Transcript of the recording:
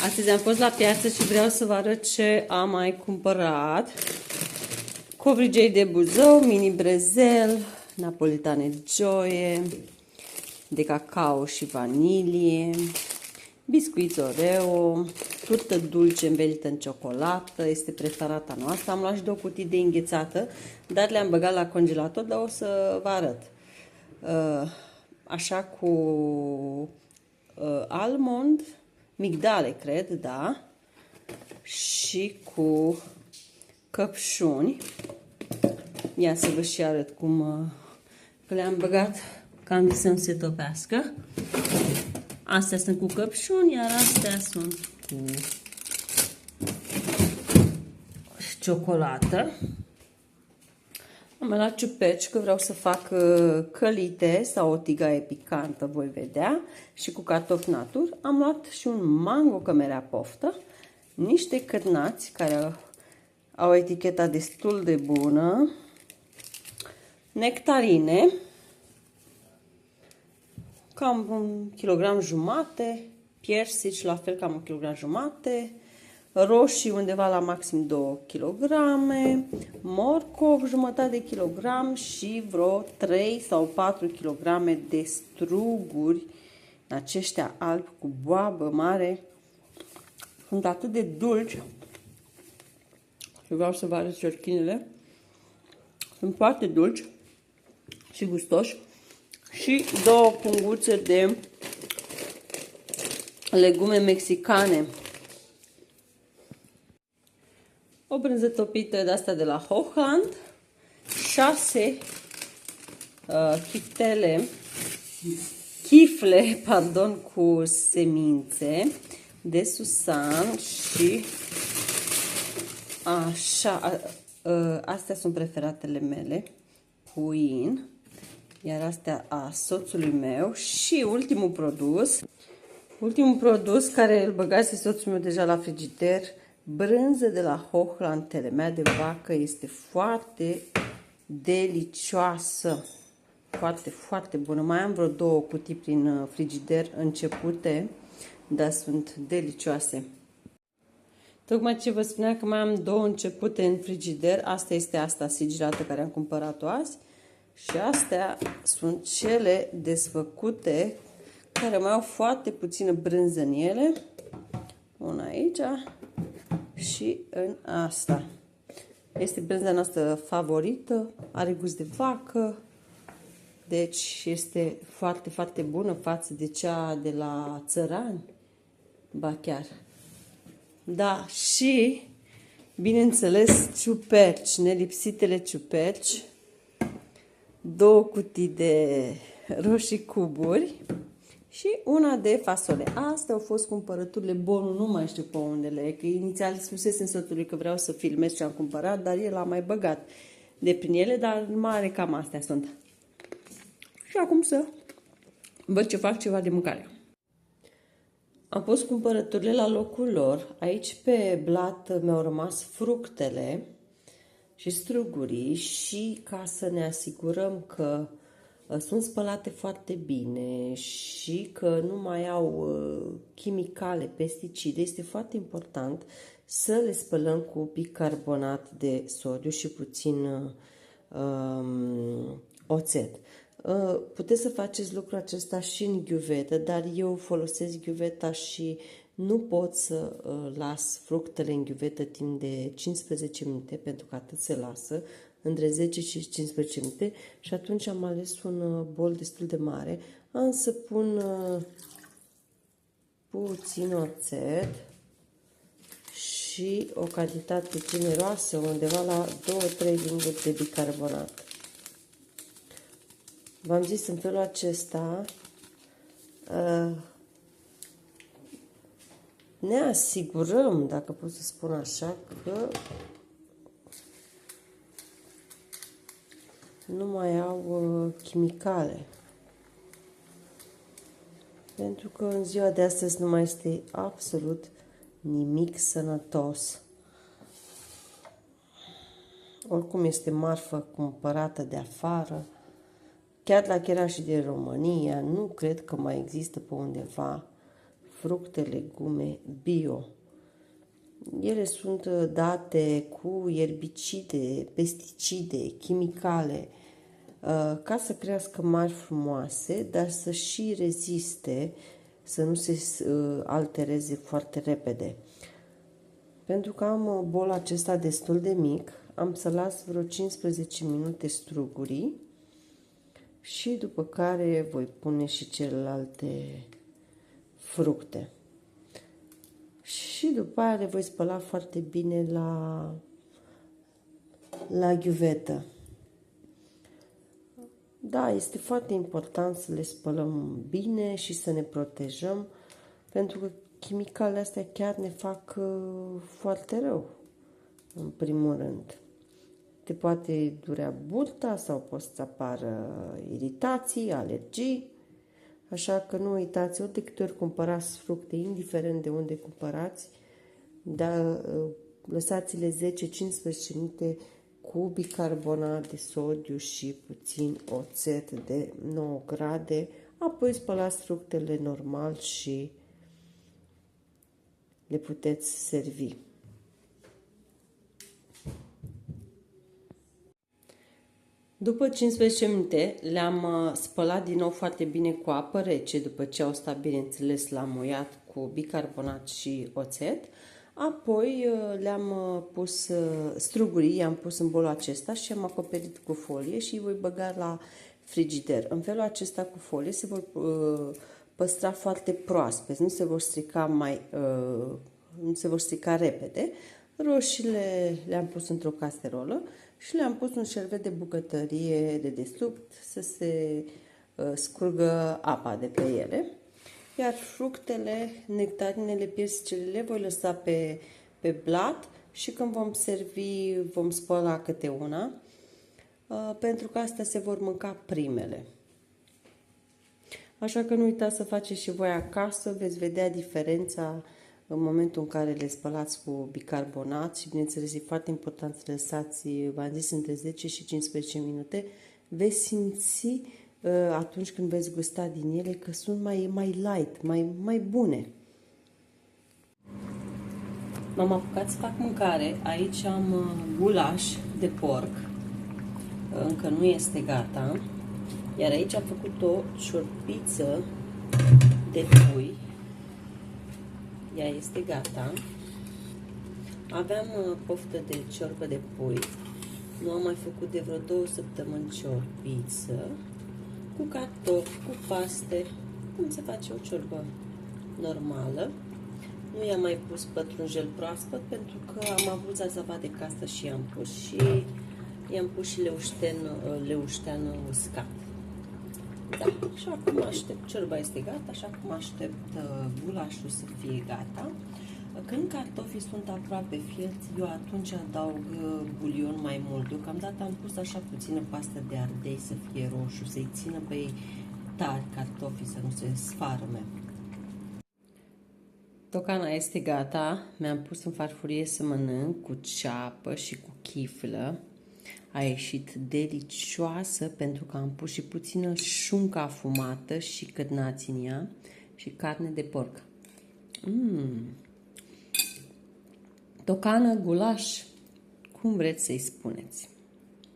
Astăzi am fost la piață și vreau să vă arăt ce am mai cumpărat. Covrigei de Buzău, mini brezel, napolitane Gioie, de cacao și vanilie, biscuiți Oreo, turtă dulce învelită în ciocolată, este preferata noastră. Am luat și 2 cutii de înghețată, dar le-am băgat la congelator, dar o să vă arăt. Așa cu almond, migdale, cred, da, și cu căpșuni. Ia să vă și arăt cum că le-am băgat, că am zis să nu se topească. Astea sunt cu căpșuni, iar astea sunt cu ciocolată. Am luat ciuperci, că vreau să fac călite sau o tigaie picantă, voi vedea, și cu cartofi naturi. Am luat și un mango, că mi-era poftă, niște cârnați care au eticheta destul de bună, nectarine, cam 1,5 kg, piersici la fel cam 1,5 kg, roșii undeva la maxim 2 kg, morcov jumătate de kilogram și vreo 3 sau 4 kg de struguri, aceștia albi cu boabă mare. Sunt atât de dulci și vreau să vă arăt ciorchinele. Sunt foarte dulci și gustoși. Și 2 punguțe de legume mexicane. O brânză topită de asta de la Hochland, 6 chifle, cu semințe de susan și așa, astea sunt preferatele mele, puin, iar astea a soțului meu. Și ultimul produs care îl băgase soțul meu deja la frigider, brânză de la Hochland, telemea de vacă, este foarte delicioasă, foarte, foarte bună. Mai am vreo 2 cutii prin frigider începute, dar sunt delicioase. Tocmai ce vă spunea că mai am 2 începute în frigider, asta este asta sigilată care am cumpărat-o azi și astea sunt cele desfăcute care mai au foarte puțină brânză în ele, una aici și în asta. Este brânza noastră favorită, are gust de vacă, deci este foarte, foarte bună față de cea de la țărani, ba chiar. Da, și, bineînțeles, ciuperci, nelipsitele ciuperci, 2 cutii de roșii cuburi și una de fasole. Astea au fost cumpărăturile Bonu, nu mai știu pe undele, că inițial spusesem soțului că vreau să filmez ce am cumpărat, dar el a mai băgat de prin ele, dar mare cam astea sunt. Și acum să văd ce fac ceva de mâncare. Am pus cumpărăturile la locul lor. Aici pe blat mi-au rămas fructele și strugurii și ca să ne asigurăm că sunt spălate foarte bine și că nu mai au chimicale, pesticide, este foarte important să le spălăm cu bicarbonat de sodiu și puțin oțet. Puteți să faceți lucrul acesta și în ghiuvetă, dar eu folosesc ghiuveta și nu pot să las fructele în ghiuvetă timp de 15 minute, pentru că atât se lasă, între 10 și 15 minute, și atunci am ales un bol destul de mare. Am să pun puțin oțet și o cantitate generoasă, undeva la 2-3 linguri de bicarbonat. V-am zis, în felul acesta ne asigurăm, dacă pot să spun așa, că nu mai au chimicale. Pentru că în ziua de astăzi nu mai este absolut nimic sănătos. Oricum este marfă cumpărată de afară. Chiar la cherașii din România, nu cred că mai există pe undeva fructe, legume bio. Ele sunt date cu erbicide, pesticide, chimicale, ca să crească mari frumoase, dar să și reziste, să nu se altereze foarte repede. Pentru că am bolul acesta destul de mic, am să las vreo 15 minute strugurii și după care voi pune și celelalte fructe. Și după aia le voi spăla foarte bine la ghiuvetă. Da, este foarte important să le spălăm bine și să ne protejăm, pentru că chimicalele astea chiar ne fac foarte rău, în primul rând. Te poate durea burta sau pot să apară iritații, alergii, așa că nu uitați, ori de câte ori cumpărați fructe, indiferent de unde cumpărați, dar lăsați-le 10-15 minute cu bicarbonat de sodiu și puțin oțet de 9 grade, apoi spălați fructele normal și le puteți servi. După 15 minute le-am spălat din nou foarte bine cu apă rece, după ce au stat, bineînțeles, la muiat cu bicarbonat și oțet. Apoi le-am pus strugurii, i-am pus în bolul acesta și am acoperit cu folie și îi voi băga la frigider. În felul acesta cu folie se vor păstra foarte proaspeți, nu se vor strica repede. Roșiile le-am pus într-o caserolă și le-am pus un șervet de bucătărie de desubt să se scurgă apa de pe ele. Iar fructele, nectarinele, piersicele le voi lăsa pe blat și când vom servi vom spăla câte una, pentru că astea se vor mânca primele. Așa că nu uitați să faceți și voi acasă, veți vedea diferența în momentul în care le spălați cu bicarbonat și, bineînțeles, e foarte important să lăsați, v-am zis, între 10 și 15 minute. Veți simți atunci când veți gusta din ele că sunt mai light, mai bune. M-am apucat să fac mâncare. Aici am gulaș de porc. Încă nu este gata. Iar aici am făcut o ciorbiță de pui. Ea este gata. Aveam poftă de ciorbă de pui. Nu am mai făcut de vreo 2 săptămâni ciorbiță. Cu cartofi, cu paste, cum se face o ciorbă normală. Nu i-am mai pus pătrunjel proaspăt pentru că am avut zazavat de casă și i-am pus și leuștean uscat. Da, și acum aștept, ciorba este gata, și acum aștept gulașul să fie gata. Când cartofii sunt aproape fierți, eu atunci adaug bulion mai mult. Deocamdată am pus așa puțină pastă de ardei să fie roșu, să-i țină pe ei tari cartofii, să nu se sfarme. Tocana este gata, mi-am pus în farfurie să mănânc cu ceapă și cu chiflă. A ieșit delicioasă pentru că am pus și puțină șuncă afumată și cârnați în ea și carne de porc. Tocană, gulaș, cum vreți să-i spuneți.